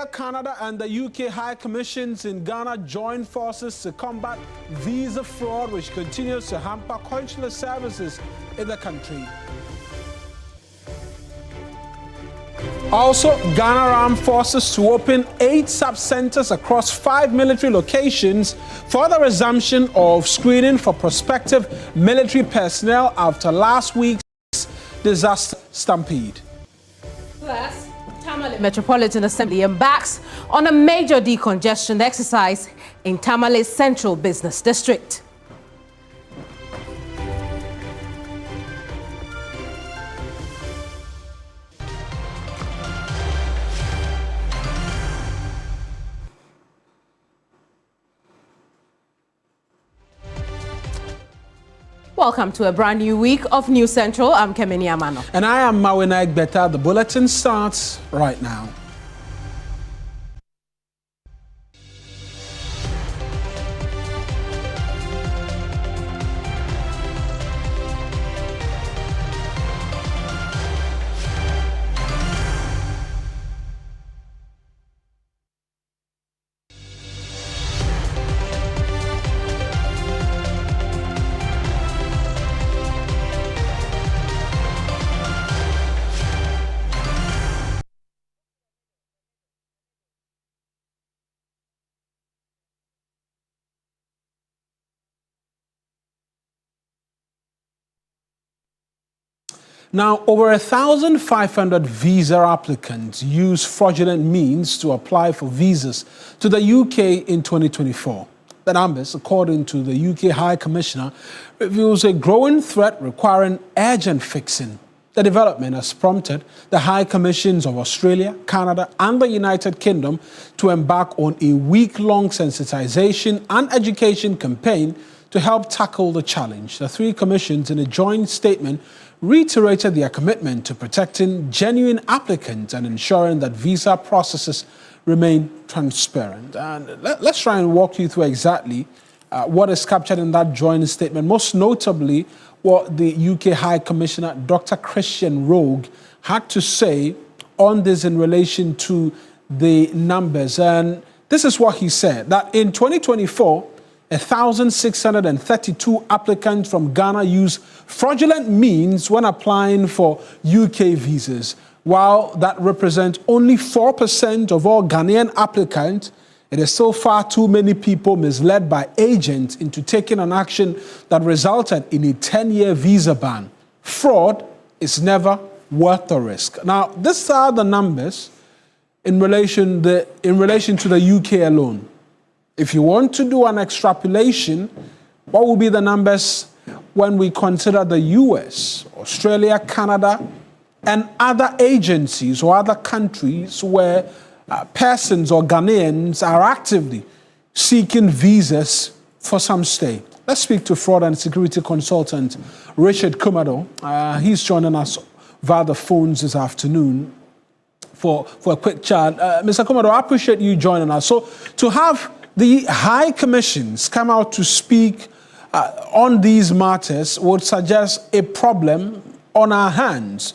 Australia, Canada, and the UK High Commissions in Ghana join forces to combat visa fraud, which continues to hamper consular services in the country. Also, Ghana Armed Forces to open 8 sub-centers across 5 military locations for the resumption of screening for prospective military personnel after last week's disaster stampede. Plus, Tamale Metropolitan Assembly embarks on a major decongestion exercise in Tamale's Central Business District. Welcome to a brand new week of News Central. I'm Kemini Amanor. And I am Mawuena Egbeta. The bulletin starts right now. Now, over 1,500 visa applicants used fraudulent means to apply for visas to the UK in 2024. The numbers, according to the UK High Commissioner, reveals a growing threat requiring urgent fixing. The development has prompted the High Commissions of Australia, Canada, and the United Kingdom to embark on a week-long sensitization and education campaign to help tackle the challenge. The 3 commissions, in a joint statement, reiterated their commitment to protecting genuine applicants and ensuring that visa processes remain transparent. And let's try and walk you through exactly what is captured in that joint statement, most notably what the UK High Commissioner, Dr. Christian Rogue, had to say on this in relation to the numbers. And this is what he said, that in 2024, 1,632 applicants from Ghana used fraudulent means when applying for UK visas. While that represents only 4% of all Ghanaian applicants, it is still far too many people misled by agents into taking an action that resulted in a 10-year visa ban. Fraud is never worth the risk. Now, these are the numbers in relation to the UK alone. If you want to do an extrapolation, what will be the numbers when we consider the US, Australia, Canada, and other agencies or other countries where persons or Ghanaians are actively seeking visas for some stay? Let's speak to fraud and security consultant Richard Kumado. He's joining us via the phones this afternoon for a quick chat. Mr. Kumado, I appreciate you joining us. So to have the High Commissions come out to speak on these matters would suggest a problem on our hands.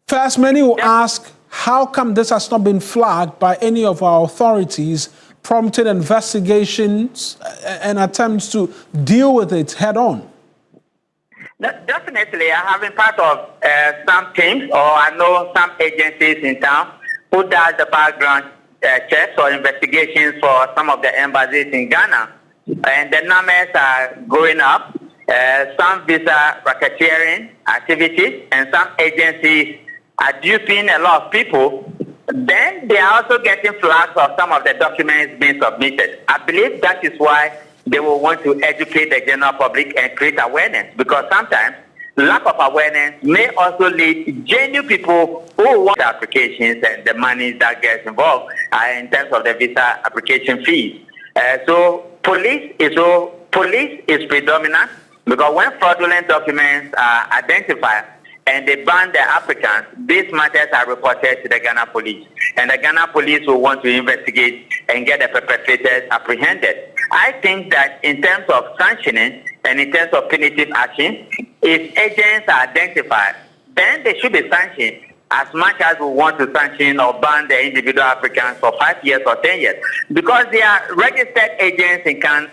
First, many will ask, how come this has not been flagged by any of our authorities, prompted investigations and attempts to deal with it head on? Definitely, I have been part of some teams, or I know some agencies in town who does the background checks or investigations for some of the embassies in Ghana. And the numbers are going up. Some visa racketeering activities and some agencies are duping a lot of people. Then they are also getting flags of some of the documents being submitted. I believe that is why they will want to educate the general public and create awareness, because sometimes lack of awareness may also lead genuine people who want applications and the money that gets involved in terms of the visa application fees. So police is predominant, because when fraudulent documents are identified and they ban the applicants, these matters are reported to the Ghana police, and the Ghana police will want to investigate and get the perpetrators apprehended. I think that in terms of sanctioning and in terms of punitive action, if agents are identified, then they should be sanctioned. as much as we want to sanction or ban the individual applicants for 5 years or 10 years, because they are registered agents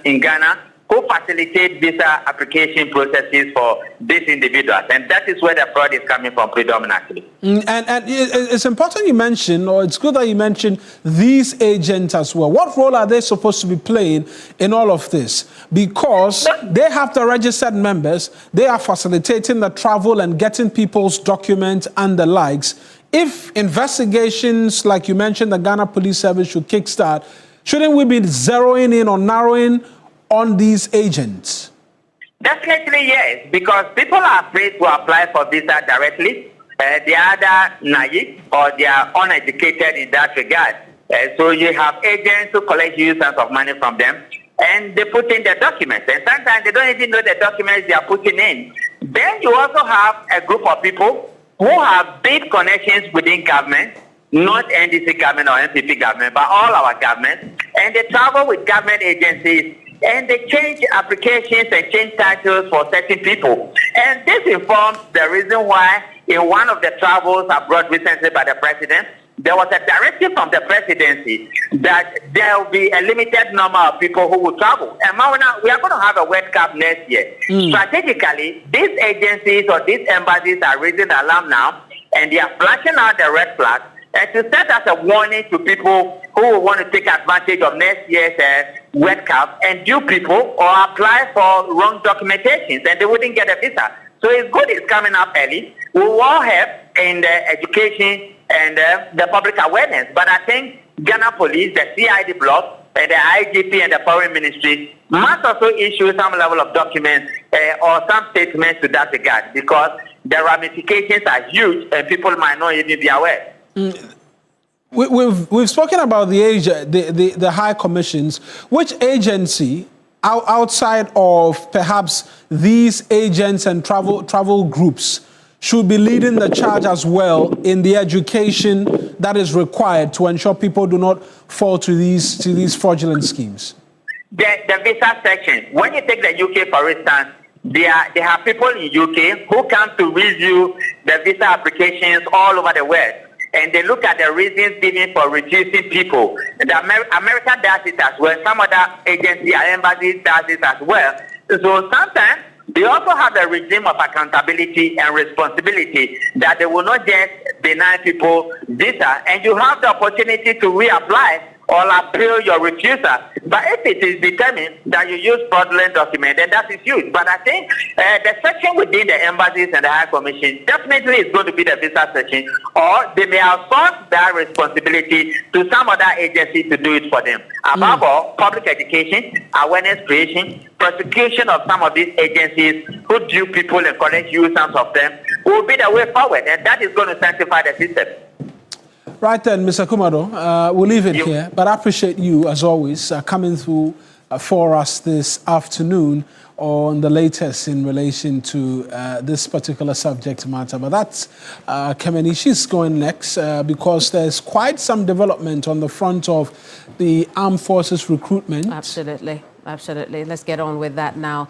in Ghana who facilitate visa application processes for these individuals. And that is where the fraud is coming from predominantly. And it's important you mention, or it's good that you mention these agents as well. What role are they supposed to be playing in all of this? Because they have the registered members, they are facilitating the travel and getting people's documents and the likes. If investigations, like you mentioned, the Ghana Police Service should kickstart, shouldn't we be zeroing in or narrowing on these agents? Definitely yes, because people are afraid to apply for visa directly. They are either naive or they are uneducated in that regard. So you have agents who collect huge sums of money from them and they put in the documents. And sometimes they don't even know the documents they are putting in. Then you also have a group of people who have big connections within government, not NDC government or NPP government, but all our governments. And they travel with government agencies and they change applications and change titles for certain people. And this informs the reason why in one of the travels abroad recently by the president, there was a directive from the presidency that there will be a limited number of people who will travel. And Mawuena, we are going to have a World Cup next year. Strategically, these agencies or these embassies are raising the alarm now, and they are flashing out the red flag, and to set as a warning to people who will want to take advantage of next year's World Cup and dupe people or apply for wrong documentations, and they wouldn't get a visa. So it's good it's coming up early. We will all help in the education and the public awareness. But I think Ghana Police, the CID block, and the IGP and the Foreign Ministry must also issue some level of documents or some statements to that regard, because the ramifications are huge and people might not even be aware. We've spoken about the high commissions. Which agency outside of perhaps these agents and travel groups should be leading the charge as well in the education that is required to ensure people do not fall to these fraudulent schemes? The visa section. When you take the UK, for instance, they have people in UK who come to review the visa applications all over the world. And they look at the reasons given for refusing people. America does it as well. Some other agencies or embassies does it as well. So sometimes they also have a regime of accountability and responsibility that they will not just deny people visa, and you have the opportunity to reapply or appeal your refusal. But if it is determined that you use fraudulent document, then that is huge. But I think the section within the embassies and the High Commission definitely is going to be the visa section, or they may outsource that responsibility to some other agency to do it for them. Above all, public education, awareness creation, prosecution of some of these agencies who dupe people and collect huge sums of them will be the way forward, and that is going to sanctify the system. Right then, Mr. Kumado, we'll leave it here, but I appreciate you, as always, coming through for us this afternoon on the latest in relation to this particular subject matter. But that's Kemini. She's going next because there's quite some development on the front of the armed forces recruitment. Absolutely, absolutely. Let's get on with that now.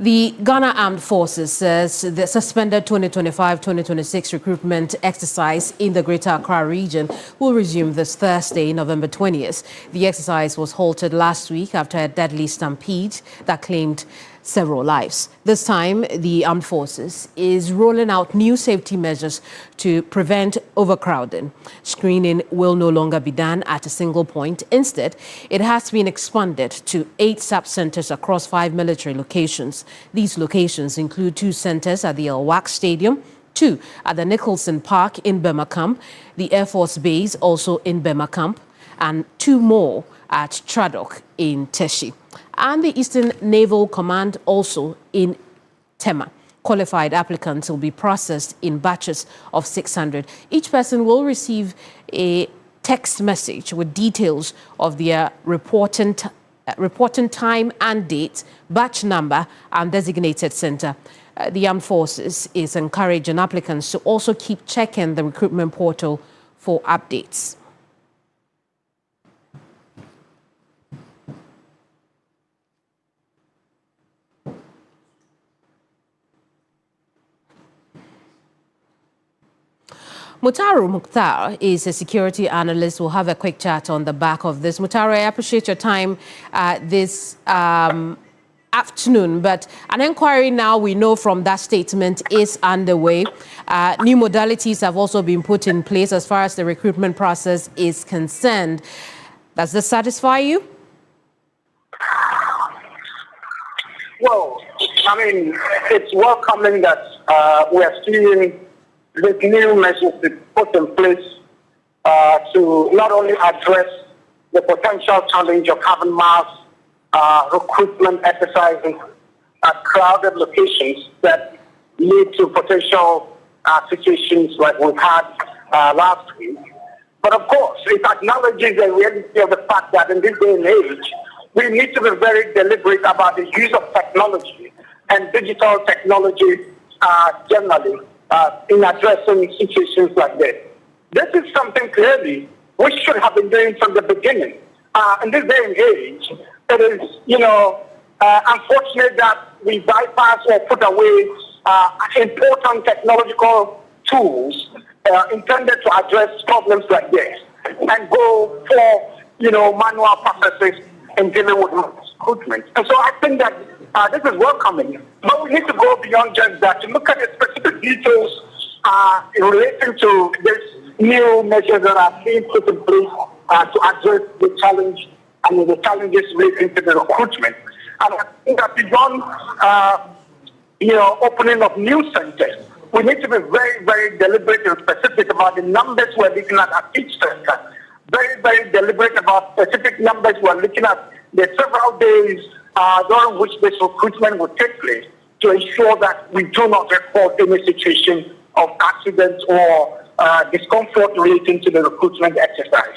The Ghana Armed Forces says the suspended 2025-2026 recruitment exercise in the Greater Accra region will resume this Thursday, November 20th. The exercise was halted last week after a deadly stampede that claimed several lives. This time, the Armed Forces is rolling out new safety measures to prevent overcrowding. Screening will no longer be done at a single point. Instead, it has been expanded to 8 sub-centers across 5 military locations. These locations include 2 centers at the El Wak Stadium, 2 at the Nicholson Park in Bema Camp, the Air Force Base also in Bema Camp, and 2 more at Tradok in Teshi. And the Eastern Naval Command also in Tema. Qualified applicants will be processed in batches of 600. Each person will receive a text message with details of their reporting time and date, batch number, and designated center. The Armed Forces is encouraging applicants to also keep checking the recruitment portal for updates. Mutaru Mukhtar is a security analyst. We'll have a quick chat on the back of this. Mutaru, I appreciate your time this afternoon, but an inquiry now, we know from that statement, is underway. New modalities have also been put in place as far as the recruitment process is concerned. Does this satisfy you? Well, I mean, it's welcoming that we are seeing these new measures put in place to not only address the potential challenge of having mass recruitment exercises at crowded locations that lead to potential situations like we had last week. But of course, it acknowledges the reality of the fact that in this day and age, we need to be very deliberate about the use of technology and digital technology generally in addressing situations like this. This is something clearly we should have been doing from the beginning. In this day and age, it is, unfortunate that we bypass or put away important technological tools intended to address problems like this and go for, manual processes in dealing with recruitment. And so I think that this is welcoming, but we need to go beyond just that to look at the specific details relating to these new measures that are being put in place to address the challenge and the challenges relating to the recruitment. And I think that beyond, opening of new centers, we need to be very, very deliberate and specific about the numbers we're looking at each center. Very, very deliberate about specific numbers we're looking at the several days during which this recruitment will take place to ensure that we do not report any situation of accidents or discomfort relating to the recruitment exercise.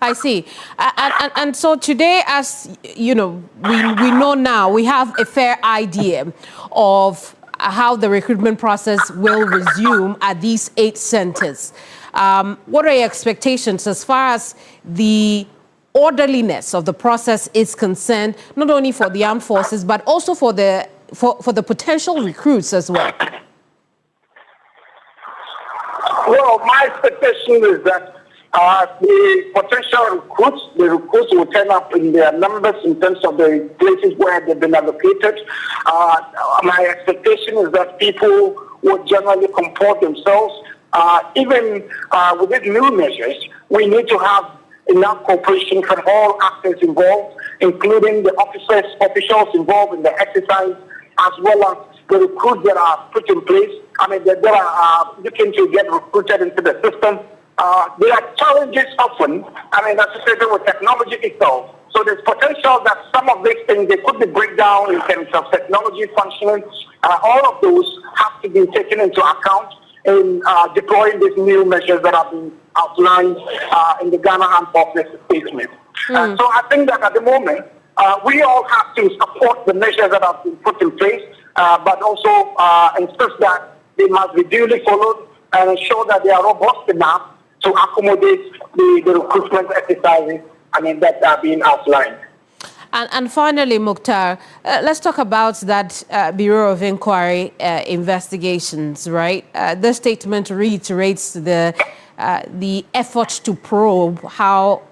I see. And so today, as you know, we know now, we have a fair idea of how the recruitment process will resume at these 8 centers. What are your expectations as far as the orderliness of the process is concerned, not only for the armed forces, but also for the potential recruits as well? Well, my expectation is that the potential recruits will turn up in their numbers in terms of the places where they've been allocated. My expectation is that people will generally comport themselves. Even with these new measures, we need to have enough cooperation from all actors involved, including the officials involved in the exercise, as well as the recruits that are put in place. I mean, that are looking to get recruited into the system. There are challenges often, associated with technology itself. So there's potential that some of these things, they could be breakdown in terms of technology functioning. All of those have to be taken into account in deploying these new measures that have been outlined in the Ghana Armed Forces statement. So I think that at the moment, we all have to support the measures that have been put in place, but also insist that they must be duly followed and ensure that they are robust enough to accommodate the recruitment exercises that are being outlined. And finally, Mukhtar, let's talk about that Bureau of Inquiry investigations, right? The statement reiterates the effort to probe how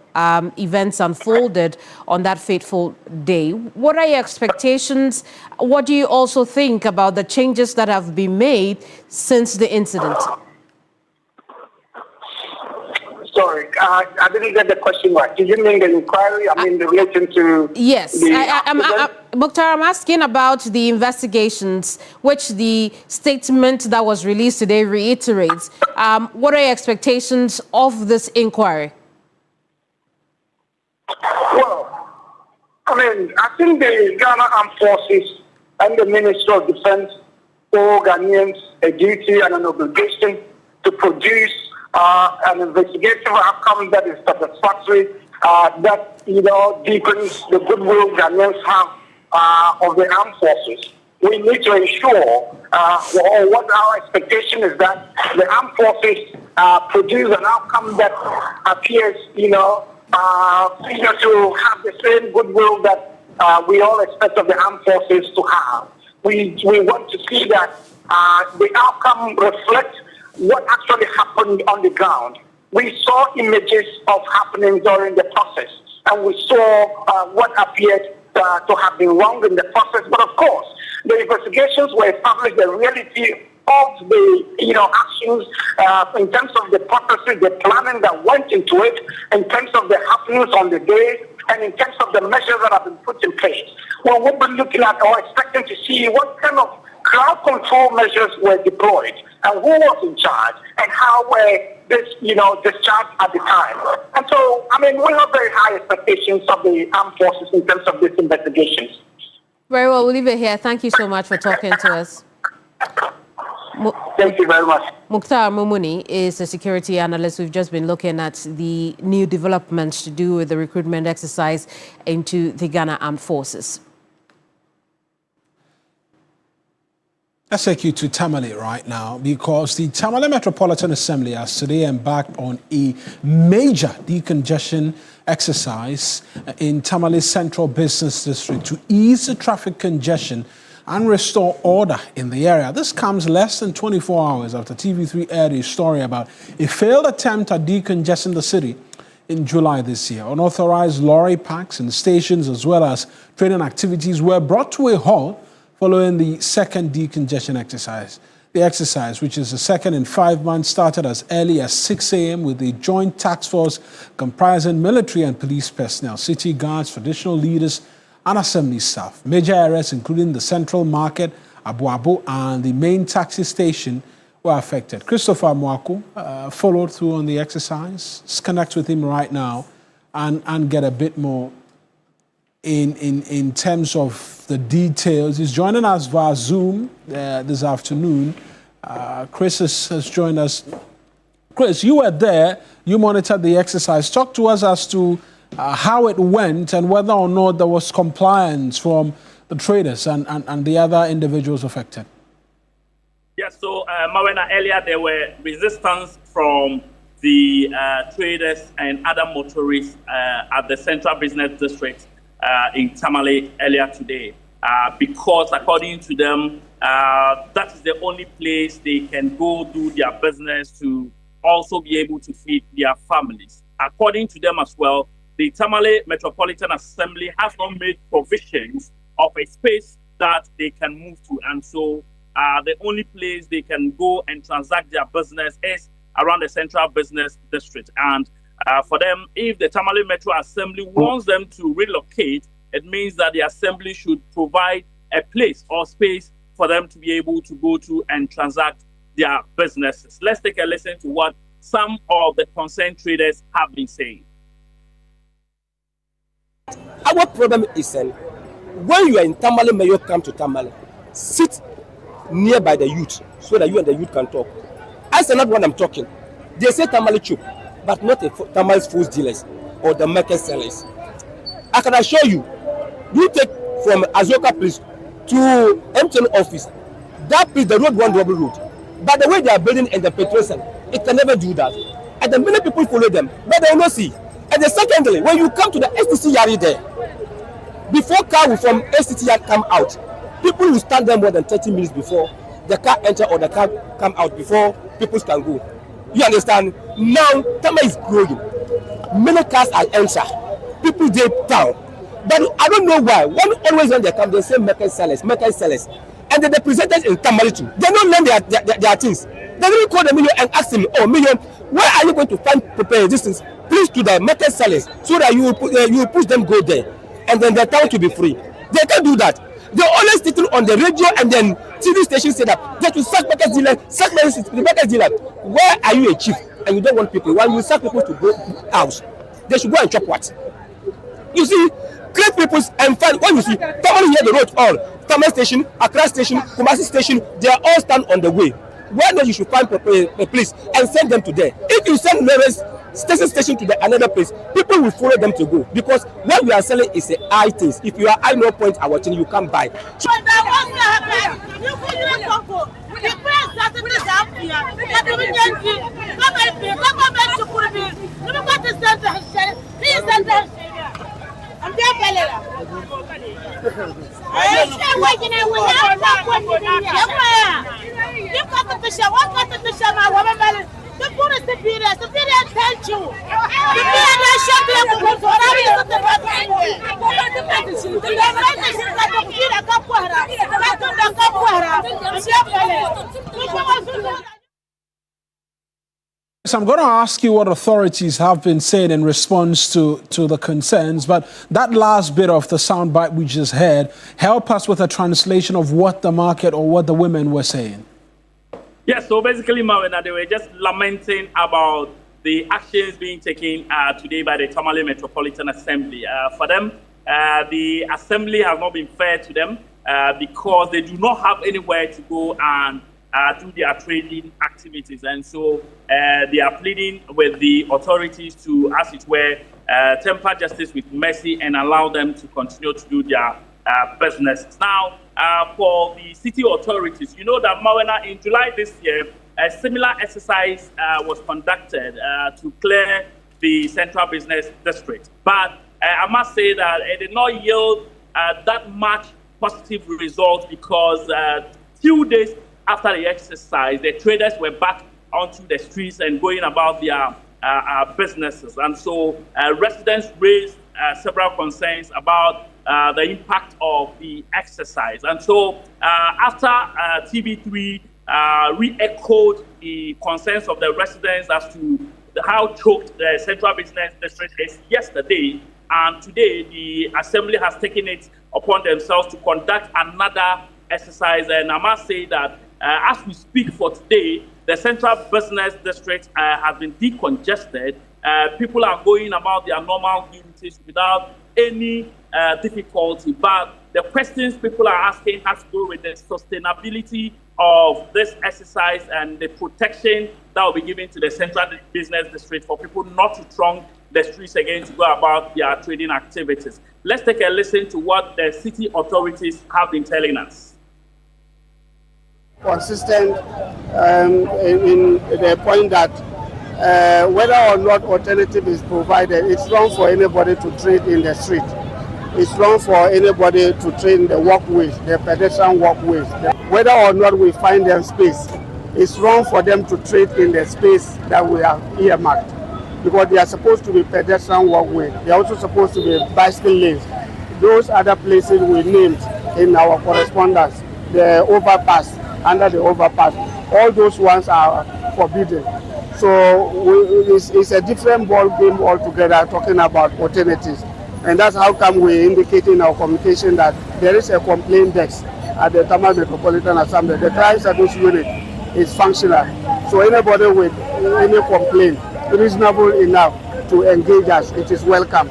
events unfolded on that fateful day. What are your expectations? What do you also think about the changes that have been made since the incident? Sorry, I didn't get the question right. Did you mean the inquiry? Relating to... Yes. Mukhtar, I'm asking about the investigations, which the statement that was released today reiterates. What are your expectations of this inquiry? Well, I think the Ghana Armed Forces and the Ministry of Defense owe Ghanaians a duty and an obligation to produce an investigation outcome that is satisfactory, that deepens the goodwill Ghanaians have of the armed forces. We need to ensure, what our expectation is, that the armed forces produce an outcome that appears, to have the same goodwill that we all expect of the armed forces to have. We want to see that the outcome reflects what actually happened on the ground. We saw images of happening during the process, and we saw what appeared to have been wrong in the process. But of course, the investigations were established the reality of the actions in terms of the processes, the planning that went into it, in terms of the happenings on the day, and in terms of the measures that have been put in place. Well, we'll be looking at or expecting to see what kind of crowd control measures were deployed and who was in charge and how were discharged at the time. And so, I mean, we have very high expectations of the armed forces in terms of these investigations. Very well, we'll leave it here. Thank you so much for talking to us. Thank you very much. Mukhtar Mumuni is a security analyst. We've just been looking at the new developments to do with the recruitment exercise into the Ghana Armed Forces. Let's take you to Tamale right now, because the Tamale Metropolitan Assembly has today embarked on a major decongestion exercise in Tamale Central Business District to ease the traffic congestion and restore order in the area. This comes less than 24 hours after TV3 aired a story about a failed attempt at decongesting the city in July this year. Unauthorized lorry parks and stations as well as training activities were brought to a halt following the second decongestion exercise. The exercise, which is the second in 5 months, started as early as 6 a.m. with a joint task force comprising military and police personnel, city guards, traditional leaders, and assembly staff. Major areas, including the Central Market, Abuabo, and the main taxi station, were affected. Christopher Mwaku followed through on the exercise. Let's connect with him right now and get a bit more in terms of the details. He's joining us via Zoom this afternoon. Chris has joined us. Chris, you were there. You monitored the exercise. Talk to us as to how it went and whether or not there was compliance from the traders and the other individuals affected. Yes, so Mawuena, earlier there were resistance from the traders and other motorists at the Central Business District in Tamale earlier today, because according to them, that is the only place they can go do their business to also be able to feed their families. According to them as well, the Tamale Metropolitan Assembly has not made provisions of a space that they can move to, and so the only place they can go and transact their business is around the Central Business District. And for them, if the Tamale Metro Assembly wants them to relocate, it means that the Assembly should provide a place or space for them to be able to go to and transact their businesses. Let's take a listen to what some of the concerned traders have been saying. Our problem is when you are in Tamale, may you come to Tamale, sit nearby the youth so that you and the youth can talk. I say not when I'm talking. They say Tamale chup, but not the Tamale food dealers or the market sellers. I can assure you, you take from Azoka place to MTN office, that place, the road one double road. But the way they are building and the petrol cell, it can never do that. And the many people follow them, but they will not see. And then secondly, when you come to the STC yard there, before car will from STC yard come out, people will stand there more than 30 minutes before the car enter or the car come out before people can go. You understand? Now, Tamale is growing. Many cars are enter. People they down. But I don't know why. Always when they come, they say market sellers. And the representatives in Tamale too, they don't learn their things. They don't call the million and ask them, oh, million, where are you going to find prepare distance? Please to the market sellers so that you will push them go there. And then the town to be free. They can't do that. They always sit on the radio and then TV stations say that they should sack market dealers, the market dealer. Where are you a chief and you don't want people? When you sack people to go house, they should go and chop what? You see, great people and find when you see Tamale here the road all Tamale station, Accra station, Kumasi station, they are all stand on the way. Where not you should find a place and send them to there. If you send nearest station to the another place, people will follow them to go because what we are selling is a high things. If you are high no point our thing, you can't buy. So You competition, what competition, my woman? The poor is superior thank you. Superior shut up for So I'm going to ask you what authorities have been saying in response to the concerns, but that last bit of the soundbite we just heard, help us with a translation of what the market or what the women were saying. Yes, so basically, Mawuena, they were just lamenting about the actions being taken today by the Tamale Metropolitan Assembly. For them, the assembly has not been fair to them because they do not have anywhere to go and do their trading activities. And so they are pleading with the authorities to, as it were, temper justice with mercy and allow them to continue to do their business. Now, for the city authorities, you know that Mawuena, in July this year, a similar exercise was conducted to clear the central business district. But I must say that it did not yield that much positive result because 2 days after the exercise, the traders were back onto the streets and going about their businesses. And so residents raised several concerns about the impact of the exercise. And so after TV3 re-echoed the concerns of the residents as to how choked the central business district is yesterday, and today the assembly has taken it upon themselves to conduct another exercise. And I must say that as we speak for today, the central business district has been decongested. People are going about their normal duties without any difficulty. But the questions people are asking has to do with the sustainability of this exercise and the protection that will be given to the central business district for people not to throng the streets again to go about their trading activities. Let's take a listen to what the city authorities have been telling us. Consistent in the point that whether or not alternative is provided, it's wrong for anybody to trade in the street. It's wrong for anybody to trade in the walkways, the pedestrian walkways. Whether or not we find them space, it's wrong for them to trade in the space that we have earmarked, because they are supposed to be pedestrian walkways. They are also supposed to be bicycle lanes. Those other places we named in our correspondence, the overpass, under the overpass, all those ones are forbidden. So it's a different ball game altogether, talking about alternatives. And that's how come we indicate in our communication that there is a complaint desk at the Tamale Metropolitan Assembly. The crime service unit is functional. So anybody with any complaint, reasonable enough to engage us, it is welcome.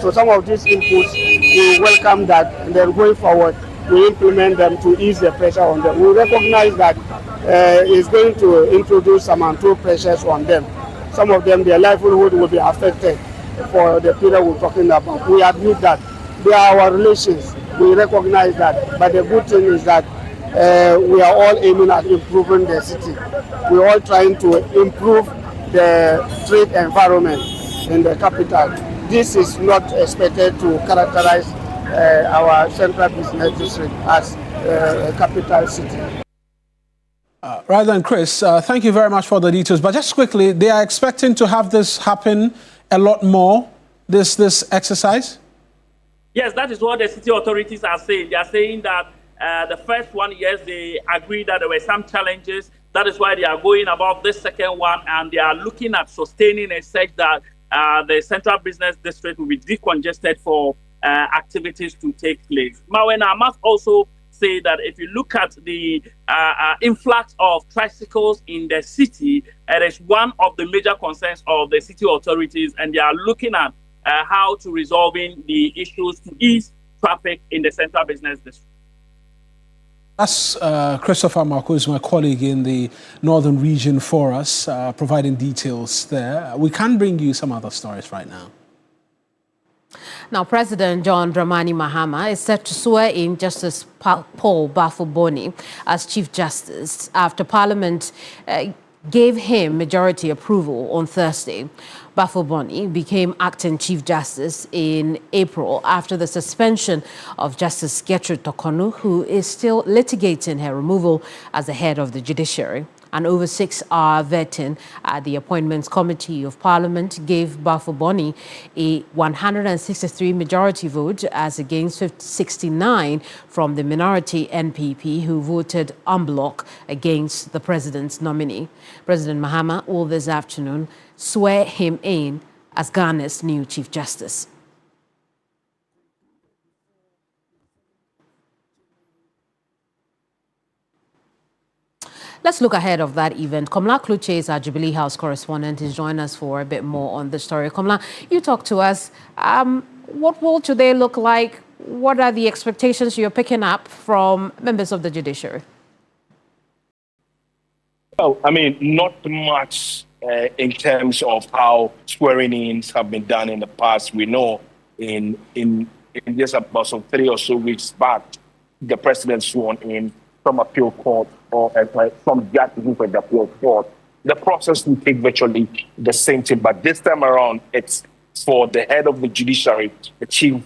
So some of these inputs, we welcome that, and then going forward, we implement them to ease the pressure on them. We recognize that it's going to introduce some untold pressures on them. Some of them, their livelihood will be affected for the period we're talking about. We admit that. They are our relations. We recognize that. But the good thing is that we are all aiming at improving the city. We're all trying to improve the trade environment in the capital. This is not expected to characterize our central business district as a capital city. Right then, Chris, thank you very much for the details. But just quickly, they are expecting to have this happen a lot more, this exercise? Yes, that is what the city authorities are saying. They are saying that the first one, yes, they agree that there were some challenges. That is why they are going about this second one, and they are looking at sustaining it such that the central business district will be decongested for activities to take place. Mawuena, I must also say that if you look at the influx of tricycles in the city, it is one of the major concerns of the city authorities, and they are looking at how to resolving the issues to ease traffic in the central business district. That's Christopher Marcos, my colleague in the northern region for us, providing details there. We can bring you some other stories right now. Now, President John Dramani Mahama is set to swear in Justice Paul Bafo Boni as Chief Justice after Parliament gave him majority approval on Thursday. Bafo-Boni became acting Chief Justice in April after the suspension of Justice Gertrude Tokonu, who is still litigating her removal as the head of the judiciary. An over 6-hour vetting at the Appointments Committee of Parliament gave Bafo-Boni a 163 majority vote as against 69 from the minority NPP, who voted en bloc against the president's nominee. President Mahama will this afternoon swear him in as Ghana's new Chief Justice. Let's look ahead of that event. Komla Kluche is our Jubilee House correspondent. He's joined us for a bit more on the story. Komla, you talk to us. What will today look like? What are the expectations you're picking up from members of the judiciary? Well, I mean, not much in terms of how swearing-ins have been done in the past. We know in just about some 3 or so weeks back, the president sworn in from appeal court or from judges who were the appeal court. The process will take virtually the same thing, but this time around, it's for the head of the judiciary, the Chief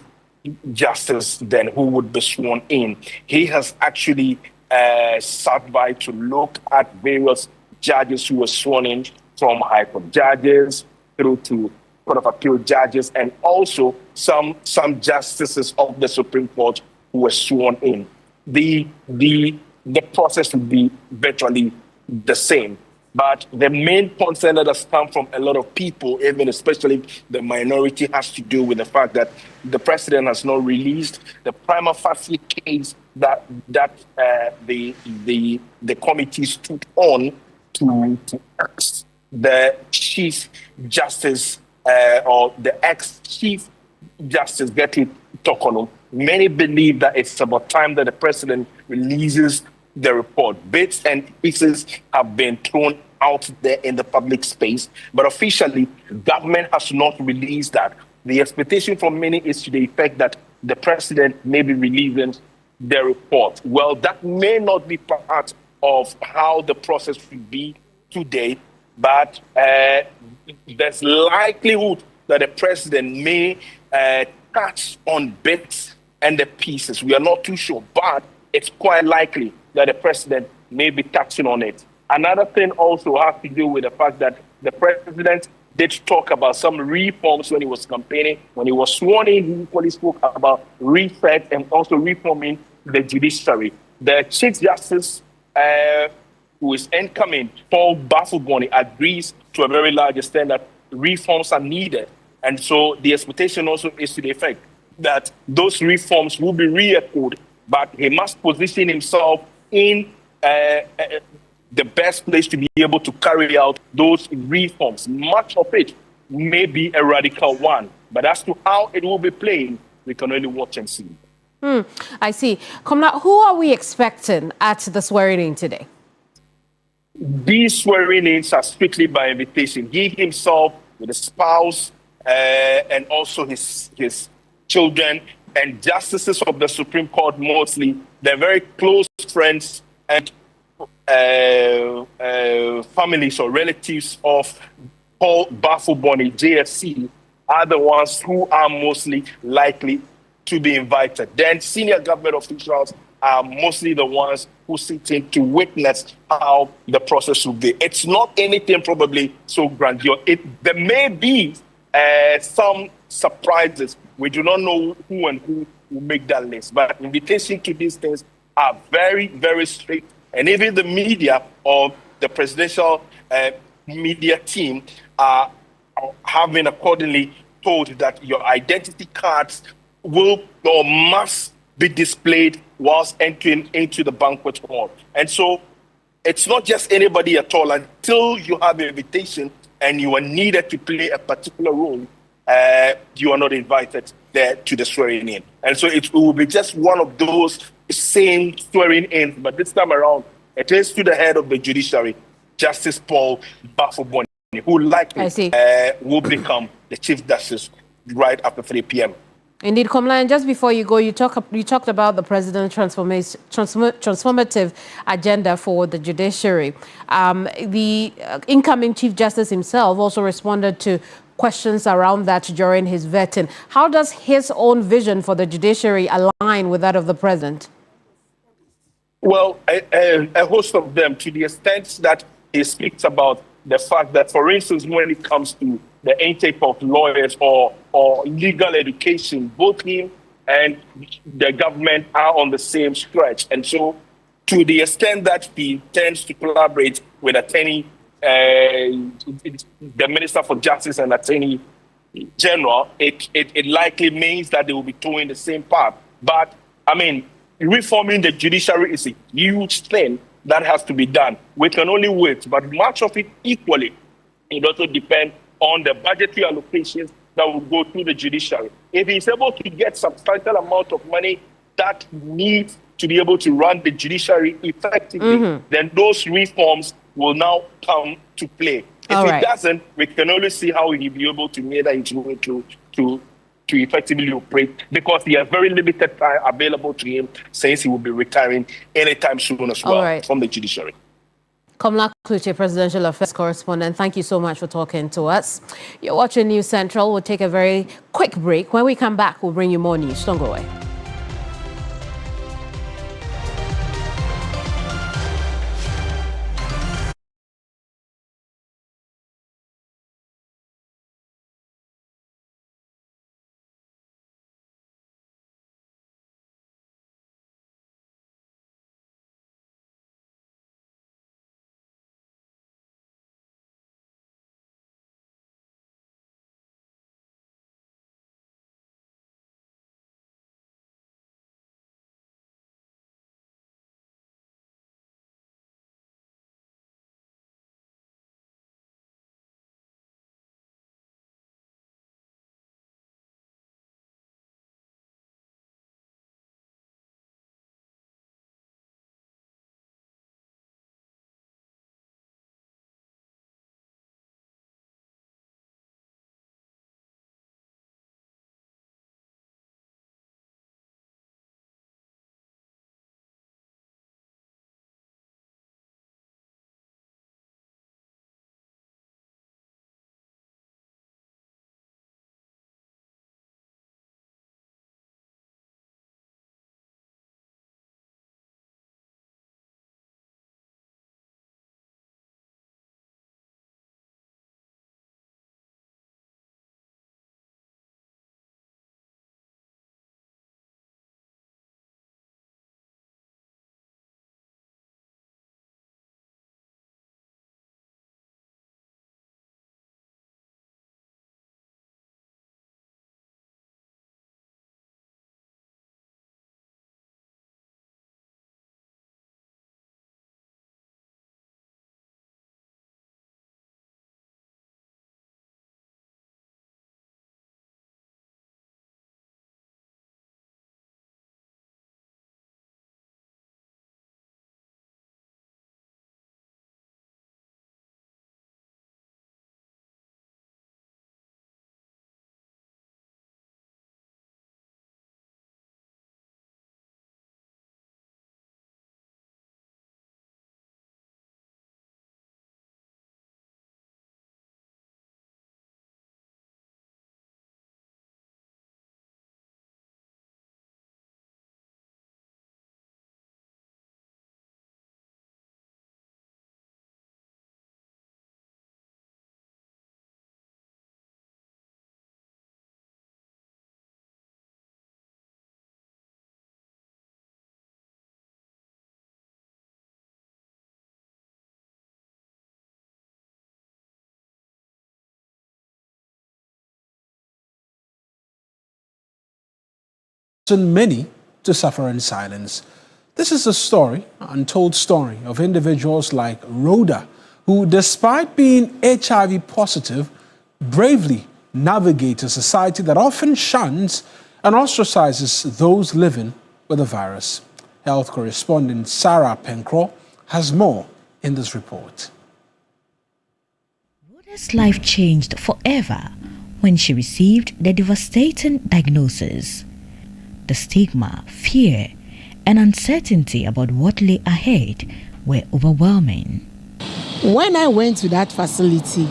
Justice, then who would be sworn in. He has actually sat by to look at various judges who were sworn in, from High Court judges through to Court of Appeal judges, and also some justices of the Supreme Court who were sworn in. The process will be virtually the same. But the main concern that has come from a lot of people, even especially the minority, has to do with the fact that the president has not released the prima facie case that the committees took on to ask the Chief Justice or the ex-Chief Justice Gertrude Tokonu. Many believe that it's about time that the president releases the report. Bits and pieces have been thrown out there in the public space, but officially, government has not released that. The expectation from many is to the effect that the president may be releasing the report. Well, that may not be part of how the process will be today, but there's likelihood that the president may touch on bits and the pieces. We are not too sure, but it's quite likely that the president may be touching on it. Another thing also has to do with the fact that the president did talk about some reforms when he was campaigning. When he was sworn in, he equally spoke about reset and also reforming the judiciary. The Chief Justice, who is incoming, Paul Bafo-Boni, agrees to a very large extent that reforms are needed. And so the expectation also is to the effect that those reforms will be re-echoed, but he must position himself in the best place to be able to carry out those reforms. Much of it may be a radical one, but as to how it will be playing, we can only watch and see. I see. Komla, who are we expecting at the swearing-in today? These swearing-ins are strictly by invitation. He himself, with his spouse, and also his children, and justices of the Supreme Court mostly, they're very close friends and families or relatives of Paul Bafo-Boni, JSC, are the ones who are mostly likely to be invited. Then senior government officials are mostly the ones who sit in to witness how the process will be. It's not anything probably so grandiose. There may be some surprises. We do not know who and who will make that list, but invitation to these things are very, very strict. And even the media or the presidential media team are having accordingly told that your identity cards will or must be displayed whilst entering into the banquet hall. And so it's not just anybody at all. Until you have an invitation and you are needed to play a particular role, you are not invited there to the swearing in. And so it will be just one of those same swearing in, but this time around, it is to the head of the judiciary, Justice Paul Bafo-Boni, who likely will become the Chief Justice right after 3 p.m. Indeed, Komla, and just before you go, you talked about the president's transformative agenda for the judiciary. The incoming Chief Justice himself also responded to questions around that during his vetting. How does his own vision for the judiciary align with that of the president? Well, a host of them, to the extent that he speaks about the fact that, for instance, when it comes to the intake of lawyers or legal education, both him and the government are on the same stretch. And so to the extent that he tends to collaborate with the Minister for Justice and Attorney General, it likely means that they will be doing the same path. But, I mean, reforming the judiciary is a huge thing that has to be done. We can only wait, but much of it equally, it also depends on the budgetary allocations that will go through the judiciary. If he's able to get substantial amount of money that needs to be able to run the judiciary effectively, then those reforms will now come to play. If it doesn't, we can only see how he'll be able to make that into to effectively operate, because he has very limited time available to him since he will be retiring anytime soon as well from the judiciary. Komla Kluche, Presidential Affairs Correspondent, thank you so much for talking to us. You're watching News Central. We'll take a very quick break. When we come back, we'll bring you more news. Don't go away. Many to suffer in silence. This is a story, an untold story of individuals like Rhoda, who, despite being HIV positive, bravely navigate a society that often shuns and ostracizes those living with the virus. Health correspondent Sarah Pencrow has more in this report. Rhoda's life changed forever when she received the devastating diagnosis. The stigma, fear, and uncertainty about what lay ahead were overwhelming. When I went to that facility,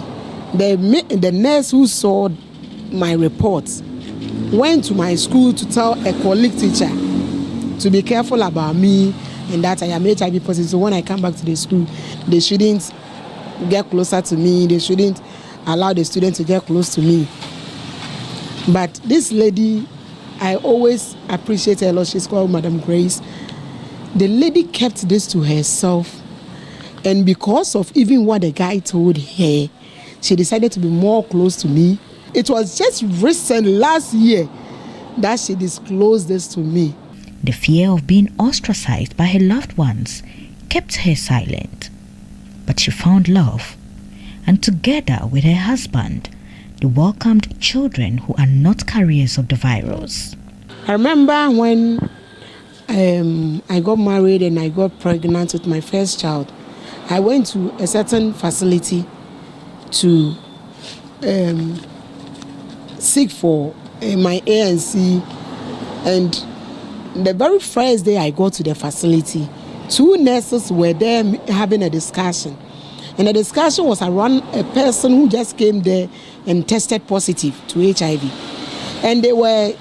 the nurse who saw my reports went to my school to tell a colleague teacher to be careful about me and that I am HIV positive. So when I come back to the school, they shouldn't get closer to me. They shouldn't allow the students to get close to me. But this lady, I always appreciate her a lot. She's called Madam Grace. The lady kept this to herself. And because of even what the guy told her, she decided to be more close to me. It was just recent, last year, that she disclosed this to me. The fear of being ostracized by her loved ones kept her silent. But she found love, and together with her husband, they welcomed children who are not carriers of the virus. I remember when I got married and I got pregnant with my first child, I went to a certain facility to seek for my ANC, and the very first day I got to the facility, 2 nurses were there having a discussion, and the discussion was around a person who just came there and tested positive to HIV, and they were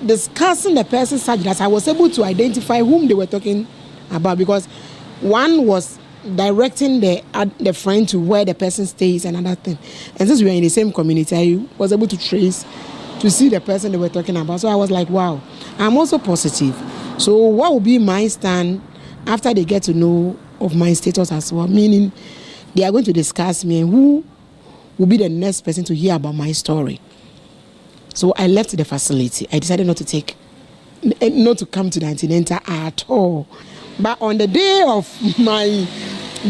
discussing the person such that I was able to identify whom they were talking about, because one was directing the friend to where the person stays and another thing. And since we were in the same community, I was able to trace to see the person they were talking about. So I was like, wow, I'm also positive. So what will be my stand after they get to know of my status as well? Meaning they are going to discuss me and who will be the next person to hear about my story. So I left the facility. I decided not to come to the antenatal at all. But on the day of my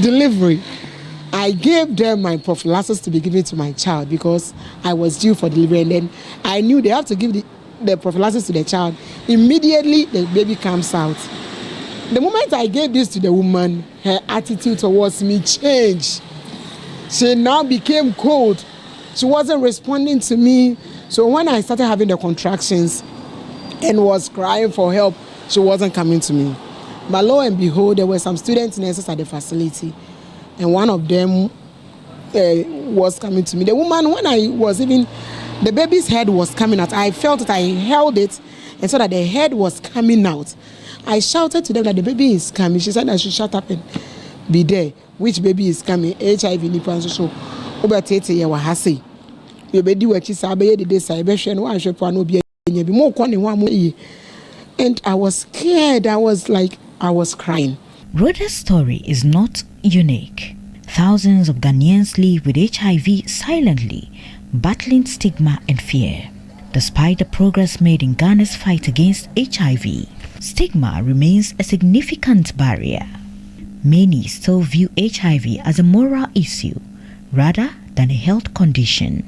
delivery, I gave them my prophylaxis to be given to my child because I was due for delivery, and then I knew they have to give the prophylaxis to the child. Immediately, the baby comes out. The moment I gave this to the woman, her attitude towards me changed. She now became cold. She wasn't responding to me. So when I started having the contractions and was crying for help, she wasn't coming to me. But lo and behold, there were some student nurses at the facility, and one of them was coming to me. The woman, when the baby's head was coming out, I felt it, I held it, and so that the head was coming out. I shouted to them that the baby is coming. She said I should shut up and be there. Which baby is coming? HIV nipa so obetete ye wa hase. You be di wachi sa be de say be hwe no ahwe pa no bi anya bi mo kɔ ne ho am. And I was scared. I was crying. Rhoda's story is not unique. Thousands of Ghanaians live with HIV silently, battling stigma and fear. Despite the progress made in Ghana's fight against HIV, stigma remains a significant barrier. Many still view HIV as a moral issue rather than a health condition.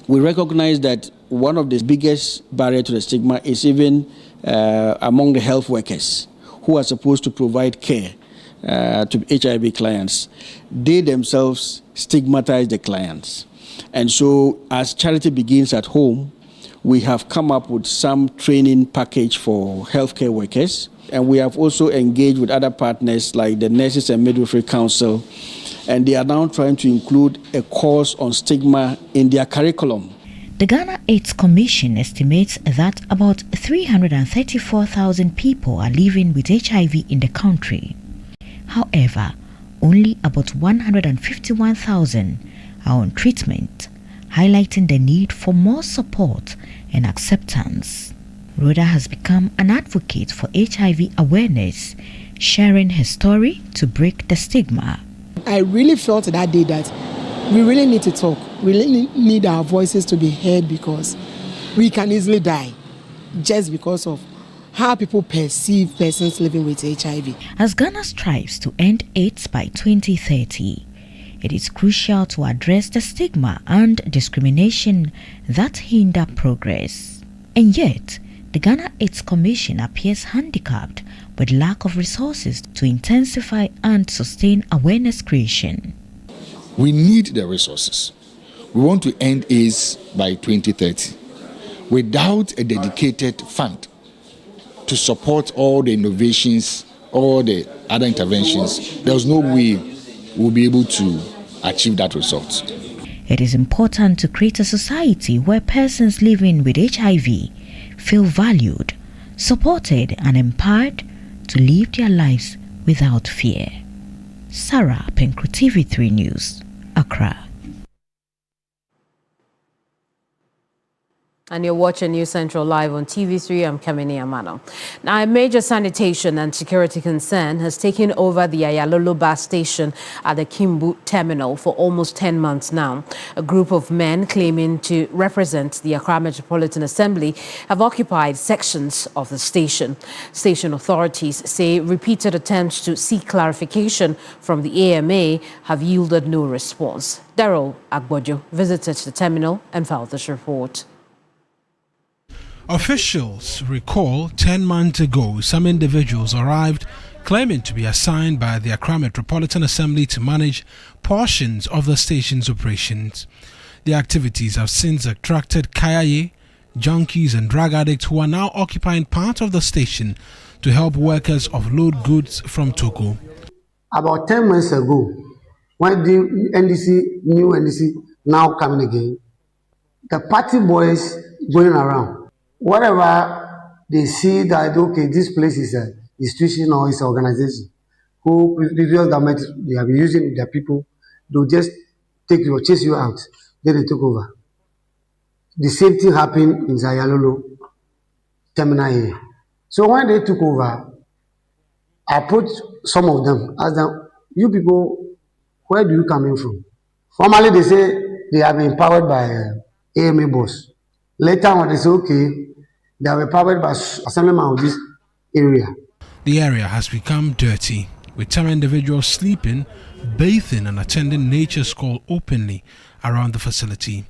We recognize that one of the biggest barriers to the stigma is even among the health workers who are supposed to provide care to HIV clients. They themselves stigmatize the clients. And so as charity begins at home, we have come up with some training package for healthcare workers. And we have also engaged with other partners like the Nurses and Midwifery Council. And they are now trying to include a course on stigma in their curriculum. The Ghana AIDS Commission estimates that about 334,000 people are living with HIV in the country. However, only about 151,000 are on treatment, highlighting the need for more support and acceptance. Rhoda has become an advocate for HIV awareness, sharing her story to break the stigma. I really felt that day that we really need to talk. We really need our voices to be heard because we can easily die just because of how people perceive persons living with HIV. As Ghana strives to end AIDS by 2030, it is crucial to address the stigma and discrimination that hinder progress. And yet, the Ghana AIDS Commission appears handicapped with lack of resources to intensify and sustain awareness creation. We need the resources. we want to end AIDS by 2030. Without a dedicated fund to support all the innovations, all the other interventions, there's no way we'll be able to achieve that result. It is important to create a society where persons living with HIV feel valued, supported and empowered to live their lives without fear. Sarah Penkro, TV3 News, Accra. And you're watching News Central live on TV3. I'm Kemini Amanor. Now, a major sanitation and security concern has taken over the Ayalolo bus station at the Kimbu terminal for almost 10 months now. A group of men claiming to represent the Accra Metropolitan Assembly have occupied sections of the station. Station authorities say repeated attempts to seek clarification from the AMA have yielded no response. Daryl Agbojo visited the terminal and filed this report. Officials recall 10 months ago, some individuals arrived claiming to be assigned by the Accra Metropolitan Assembly to manage portions of the station's operations. The activities have since attracted kayaye, junkies and drug addicts who are now occupying part of the station to help workers offload goods from Togo. About 10 months ago, when the new NDC now coming again, the party boys going around. Whatever they see that, okay, this place is an institution or is an organization, who previous government, they have been using their people, they'll just take you or chase you out, then they took over. The same thing happened in Zayalolo terminal here. So when they took over, I put some of them, asked them, you people, where do you come in from? Formally, they say they have been empowered by AMA boss. Later on, they say, okay, they are empowered by assemblyman of this area. The area has become dirty, with some individuals sleeping, bathing and attending nature's call openly around the facility.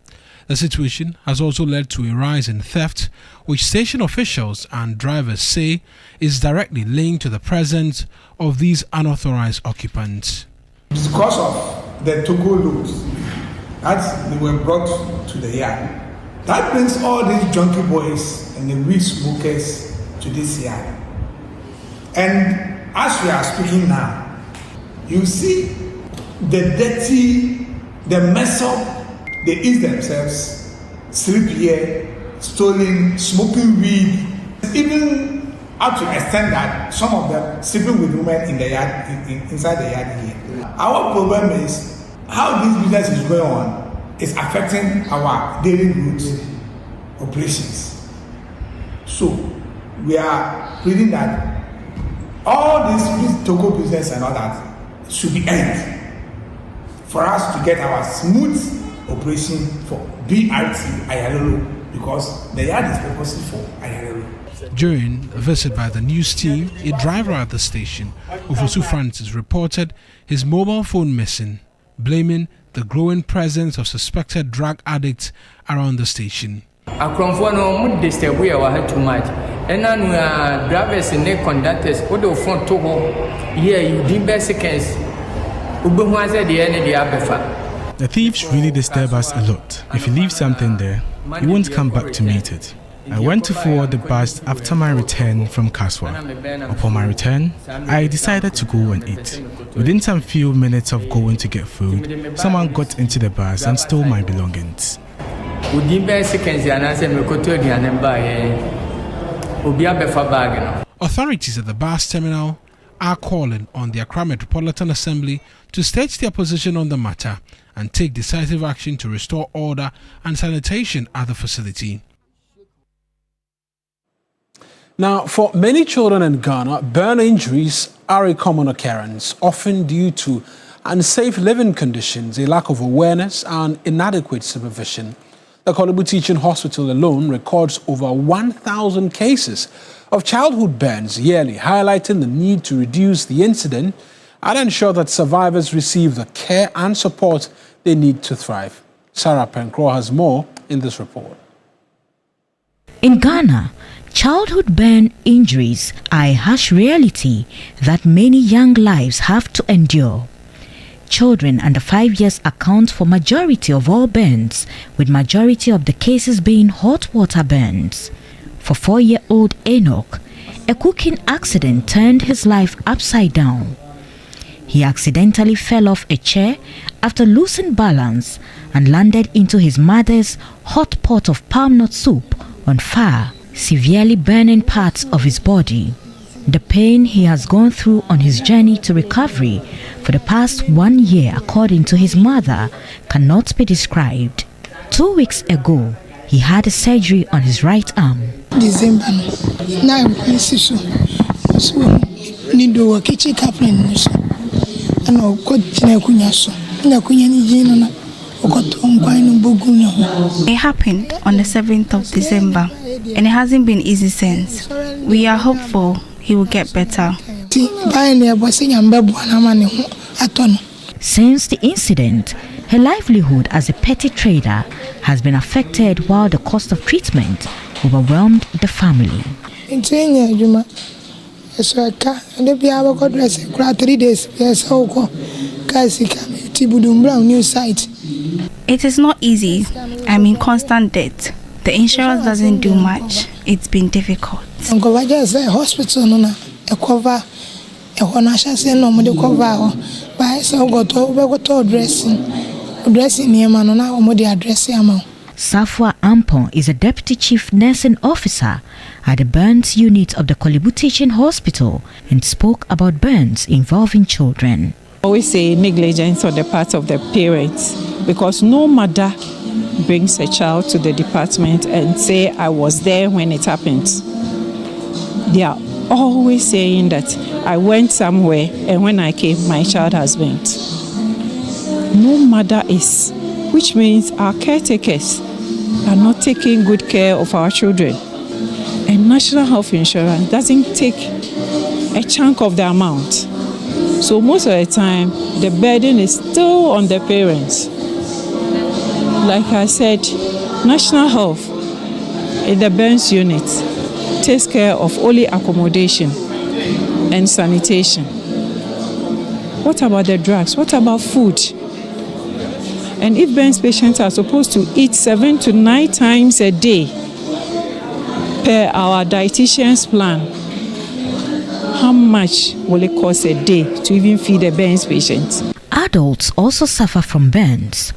The situation has also led to a rise in theft, which station officials and drivers say is directly linked to the presence of these unauthorized occupants. Because of the Togo loads that they were brought to the yard, that brings all these junkie boys and the weed smokers to this yard. And as we are speaking now, you see the dirty, the mess up, they eat themselves, sleep here, stealing, smoking weed, even up to the extent that some of them sleeping with women in the yard, inside the yard here. Our problem is how this business is going on is affecting our daily goods operations. So we are pleading that all this Togo business and all that should be end for us to get our smooth operation for BRT Ayalolo, because the yard is purposely for Ayalolo. During a visit by the news team, a driver at the station, Ufosu Francis, reported his mobile phone missing, blaming the growing presence of suspected drug addicts around the station. Akromfo no mo disturb we were too much. And now drivers and conductors what do front to home here you did best seconds. The thieves really disturb us a lot. If you leave something there, you won't come back to meet it. I went to forward the bus after my return from Kaswa. Upon my return, I decided to go and eat. Within some few minutes of going to get food, someone got into the bus and stole my belongings. Authorities at the bus terminal are calling on the Accra Metropolitan Assembly to state their position on the matter and take decisive action to restore order and sanitation at the facility. Now, for many children in Ghana, burn injuries are a common occurrence, often due to unsafe living conditions, a lack of awareness, and inadequate supervision. The Kolebu Teaching Hospital alone records over 1,000 cases of childhood burns yearly, highlighting the need to reduce the incident and ensure that survivors receive the care and support they need to thrive. Sarah Penkro has more in this report. In Ghana, childhood burn injuries are a harsh reality that many young lives have to endure. Children under 5 years account for majority of all burns, with majority of the cases being hot water burns. For 4-year-old Enoch, a cooking accident turned his life upside down. He accidentally fell off a chair after losing balance and landed into his mother's hot pot of palm nut soup on fire, severely burning parts of his body. The pain he has gone through on his journey to recovery for the past 1 year, according to his mother, cannot be described. 2 weeks ago, he had a surgery on his right arm. December, now so need to work kitchen captain. And I'll cut Nakunyaso. It happened on the 7th of December, and it hasn't been easy since. We are hopeful he will get better. Since the incident, her livelihood as a petty trader has been affected, while the cost of treatment overwhelmed the family. It is not easy. I'm in constant debt. The insurance doesn't do much. It's been difficult. Safwa Ampon is a deputy chief nursing officer at the burns unit of the Kolebu Teaching Hospital and spoke about burns involving children. I always say negligence on the part of the parents, because no mother brings a child to the department and say, I was there when it happened. They are always saying that I went somewhere and when I came, my child has went. No mother is, which means our caretakers are not taking good care of our children. And National Health Insurance doesn't take a chunk of the amount. So most of the time, the burden is still on the parents. Like I said, National Health in the burns unit takes care of only accommodation and sanitation. What about the drugs? What about food? And if burns patients are supposed to eat 7 to 9 times a day per our dietitian's plan, how much will it cost a day to even feed a burns patient? Adults also suffer from burns.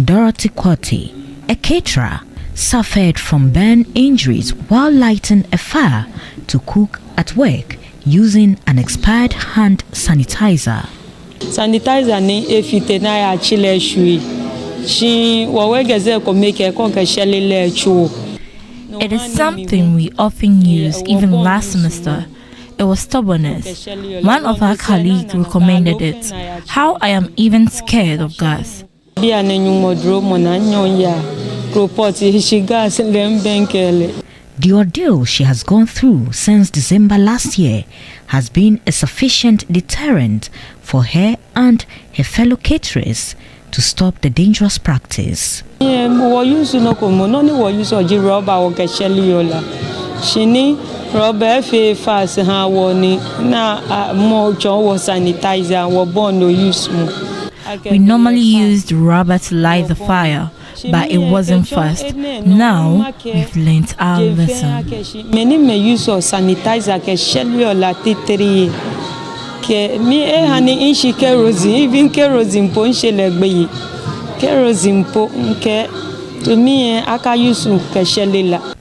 Dorothy Kwati, a caterer, suffered from burn injuries while lighting a fire to cook at work using an expired hand sanitizer. Sanitizer ni efite na ya chile shui. She wawegeze ko make ko ka shele chu. It is something we often use even last semester. It was stubbornness. One of our colleagues recommended it. How I am even scared of gas. The ordeal she has gone through since December last year has been a sufficient deterrent for her and her fellow caterers to stop the dangerous practice. We normally used rubber to light the fire, but it wasn't fast. Now we've learnt our lesson.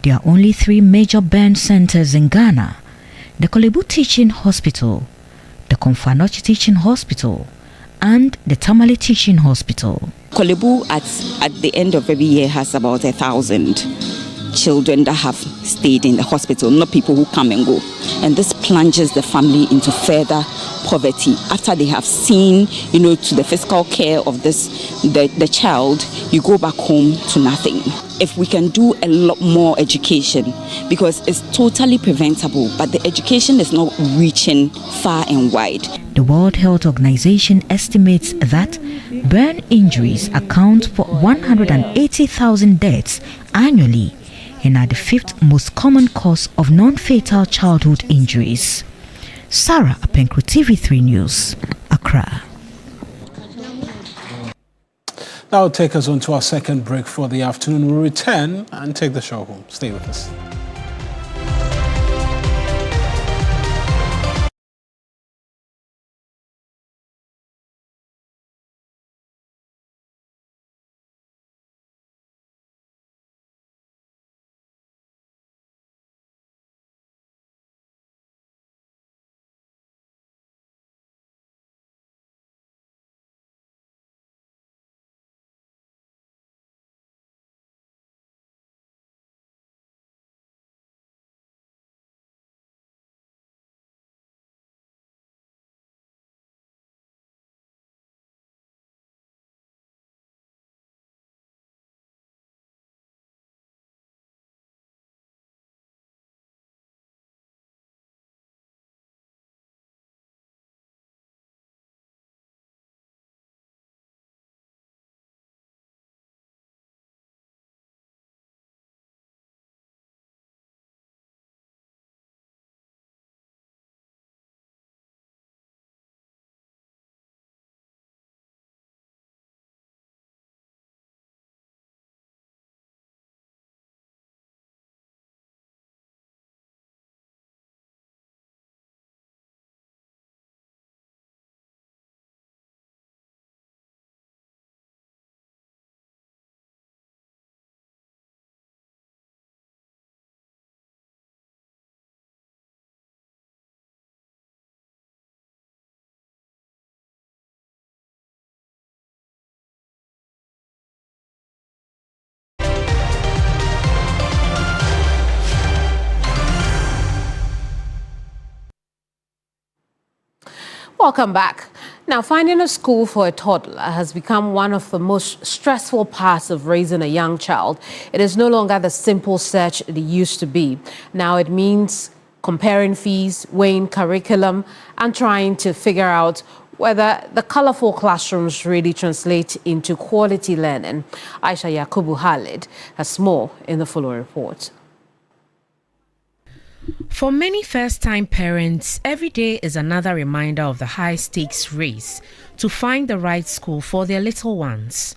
There are only 3 major burn centers in Ghana: the Kolebu Teaching Hospital, the Komfanochi Teaching Hospital, and the Tamale Teaching Hospital. Kolebu at the end of every year has about 1,000 children that have stayed in the hospital, not people who come and go. And this plunges the family into further poverty after they have seen, to the physical care of the child. You go back home to nothing. If we can do a lot more education, because it's totally preventable, but the education is not reaching far and wide. The World Health Organization estimates that burn injuries account for 180,000 deaths annually and are the 5th most common cause of non-fatal childhood injuries. Sarah Apenkro, TV3 News, Accra. That will take us on to our second break for the afternoon. We'll return and take the show home. Stay with us. Welcome back. Now, finding a school for a toddler has become one of the most stressful parts of raising a young child. It is no longer the simple search it used to be. Now it means comparing fees, weighing curriculum, and trying to figure out whether the colorful classrooms really translate into quality learning. Aisha Yakubu Khalid has more in the following report. For many first-time parents, every day is another reminder of the high-stakes race to find the right school for their little ones.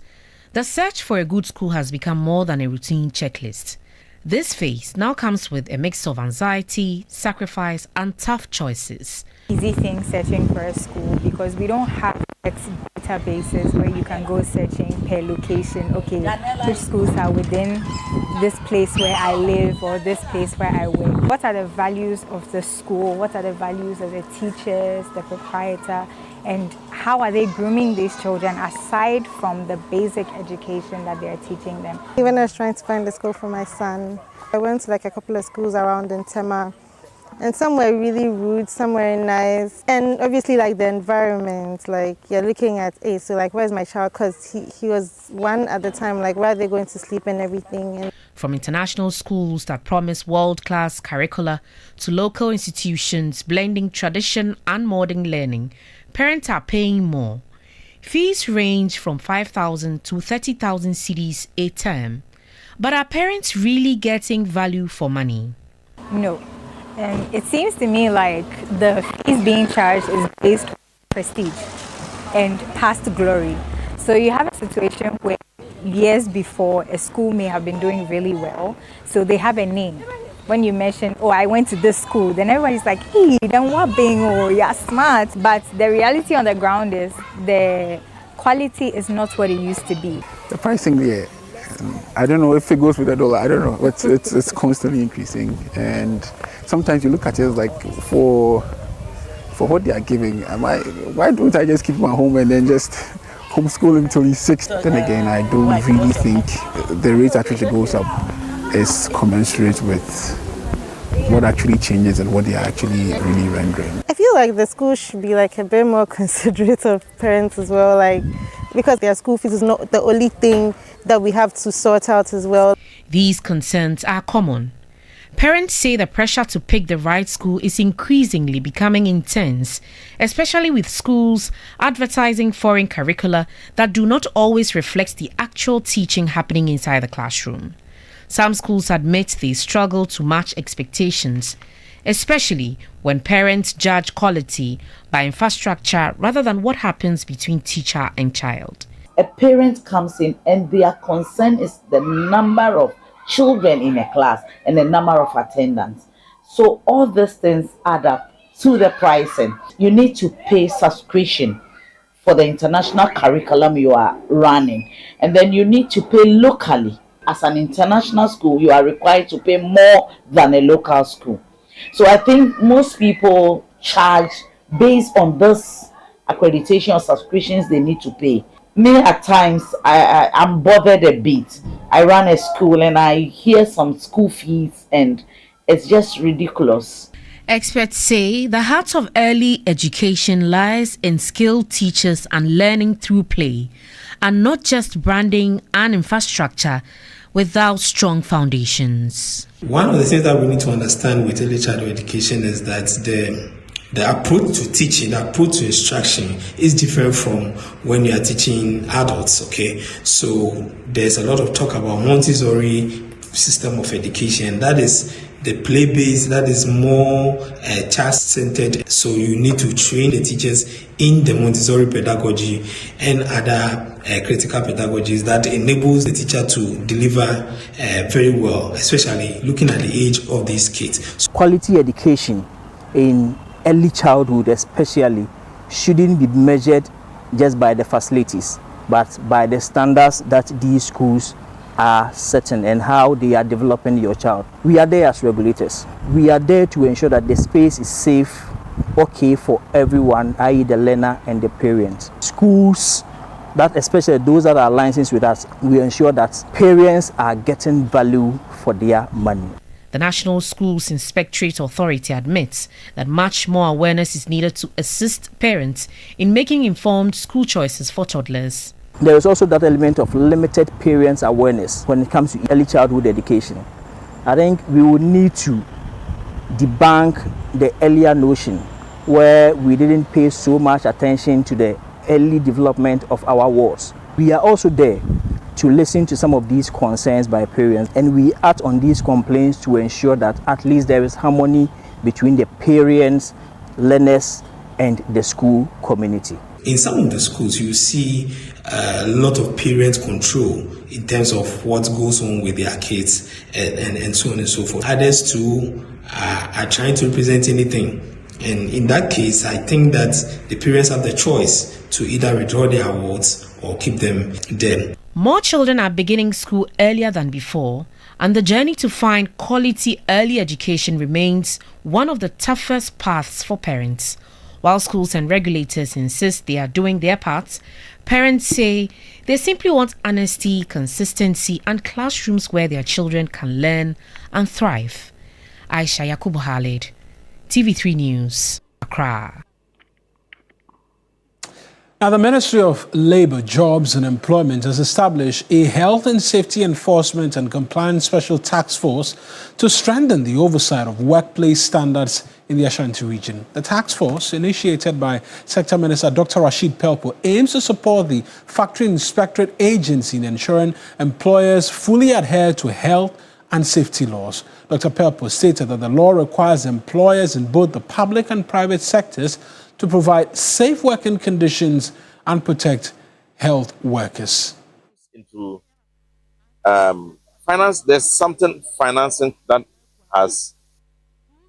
The search for a good school has become more than a routine checklist. This phase now comes with a mix of anxiety, sacrifice, and tough choices. Easy thing searching for a school because we don't have databases where you can go searching per location. Okay, which schools are within this place where I live or this place where I work? What are the values of the school? What are the values of the teachers, the proprietor? And how are they grooming these children aside from the basic education that they are teaching them? When I was trying to find a school for my son, I went to like a couple of schools around in Tema, and some were really rude, some were nice. And obviously like the environment, like you're looking at, hey, so like where's my child? Because he was one at the time, like where are they going to sleep and everything. From international schools that promise world-class curricula to local institutions blending tradition and modern learning, parents are paying more. Fees range from 5,000 to 30,000 cedis a term. But are parents really getting value for money? No. It seems to me like the fees being charged is based on prestige and past glory. So you have a situation where years before a school may have been doing really well, so they have a name. When you mention, oh, I went to this school, then everybody's like, hey, then what being, oh, you're smart. But the reality on the ground is the quality is not what it used to be. The pricing there, I don't know if it goes with the dollar, I don't know. It's constantly increasing. And sometimes you look at it like for what they are giving, why don't I just keep him at home and then just homeschool him till he's 6? Then again, I don't really think the rate at which it goes up is commensurate with what actually changes and what they are actually really rendering. I feel like the school should be like a bit more considerate of parents as well, like because their school fees is not the only thing that we have to sort out as well. These concerns are common. Parents say the pressure to pick the right school is increasingly becoming intense, especially with schools advertising foreign curricula that do not always reflect the actual teaching happening inside the classroom. Some schools admit they struggle to match expectations, especially when parents judge quality by infrastructure rather than what happens between teacher and child. a parent comes in and their concern is the number of children in a class and the number of attendants. So all these things add up to the pricing. You need to pay subscription for the international curriculum you are running, and then you need to pay locally. As an international school, you are required to pay more than a local school. So I think most people charge based on this accreditation or subscriptions they need to pay. Me, at times, I'm bothered a bit. I run a school and I hear some school fees and it's just ridiculous. Experts say the heart of early education lies in skilled teachers and learning through play, and not just branding and infrastructure without strong foundations. One of the things that we need to understand with early childhood education is that the approach to teaching, the approach to instruction is different from when you are teaching adults, okay? So there's a lot of talk about Montessori system of education. That is the play-based, that is more child-centered. So you need to train the teachers in the Montessori pedagogy and other critical pedagogies that enables the teacher to deliver very well, especially looking at the age of these kids. Quality education in early childhood especially shouldn't be measured just by the facilities, but by the standards that these schools are setting and how they are developing your child. We are there as regulators. We are there to ensure that the space is safe, okay for everyone, i.e. the learner and the parents. Schools, that especially those that are licensed with us, we ensure that parents are getting value for their money. The National Schools Inspectorate Authority admits that much more awareness is needed to assist parents in making informed school choices for toddlers. There is also that element of limited parents' awareness when it comes to early childhood education. I think we would need to debunk the earlier notion where we didn't pay so much attention to the early development of our wards. We are also there to listen to some of these concerns by parents, and we act on these complaints to ensure that at least there is harmony between the parents, learners, and the school community. In some of the schools, you see a lot of parent control in terms of what goes on with their kids and so on and so forth. Others too are trying to represent anything. And in that case, I think that the parents have the choice to either withdraw their awards or keep them there. More children are beginning school earlier than before, and the journey to find quality early education remains one of the toughest paths for parents. While schools and regulators insist they are doing their parts, parents say they simply want honesty, consistency, and classrooms where their children can learn and thrive. Aisha Yakubu Khalid, TV3 News, Accra. Now, the Ministry of Labour, Jobs and Employment has established a Health and Safety Enforcement and Compliance Special Task Force to strengthen the oversight of workplace standards in the Ashanti region. The task force, initiated by Sector Minister Dr. Rashid Pelpo, aims to support the Factory Inspectorate Agency in ensuring employers fully adhere to health and safety laws. Dr. Pelpo stated that the law requires employers in both the public and private sectors to provide safe working conditions and protect health workers. Into finance, there's something financing that has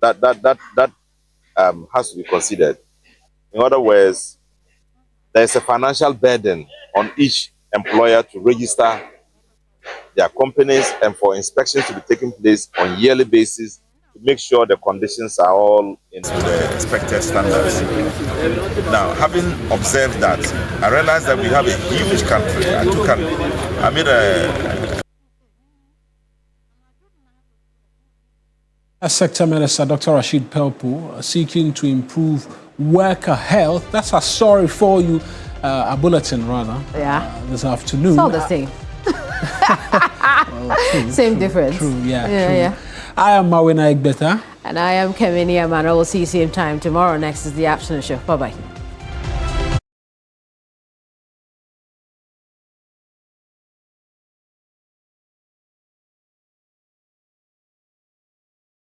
to be considered. In other words, there's a financial burden on each employer to register their companies and for inspections to be taking place on a yearly basis to make sure the conditions are all into the expected standards. Now, having observed that, I realized that we have a huge country. I made Sector Minister Dr. Rashid Pelpo seeking to improve worker health. That's a story for you, a bulletin rather. Yeah. This afternoon. It's all the same. Well, same difference. True, yeah. Yeah. I am Mawuena Egbeta. And I am Kemini Amanor. We'll see you same time tomorrow. Next is the afternoon show. Bye-bye.